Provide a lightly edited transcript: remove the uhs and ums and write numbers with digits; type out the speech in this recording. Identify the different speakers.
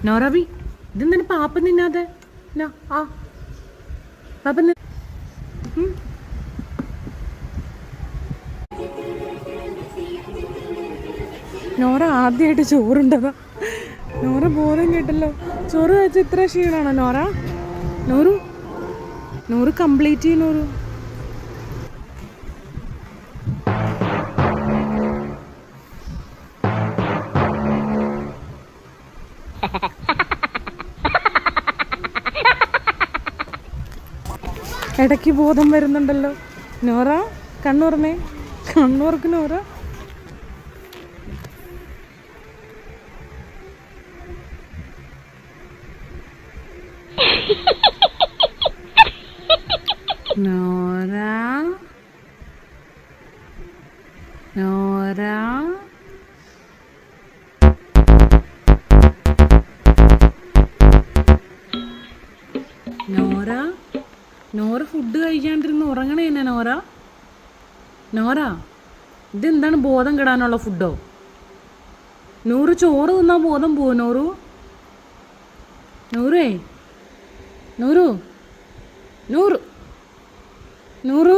Speaker 1: നോറവി ഇതെന്താണ് പാപ്പ നിന്നാതെ ആ പാപ്പ നോറ ആദ്യമായിട്ട് ചോറുണ്ടതാ. നോറ ബോധം കേട്ടല്ലോ. ചോറ് കഴിച്ച ഇത്ര ക്ഷീണാണോ നോറ? നോറു നൂറ് കംപ്ലീറ്റ് ചെയ്യും നൂറ്. ഇടയ്ക്ക് ബോധം വരുന്നുണ്ടല്ലോ. നോറ കണ്ണൂർന്നേ, കണ്ണൂർക്ക് നോറ. നോറ നോറ നോറ നോറ ഫുഡ് കഴിക്കാണ്ടിരുന്ന് ഉറങ്ങണേ തന്നെ നോറ. നോറ ഇതെന്താണ് ബോധം കെടാനുള്ള ഫുഡോ? നൂറ് ചോറ് തിന്നാ ബോധം പോവും നൂറു. നൂറേ നൂറു നൂറ് നൂറു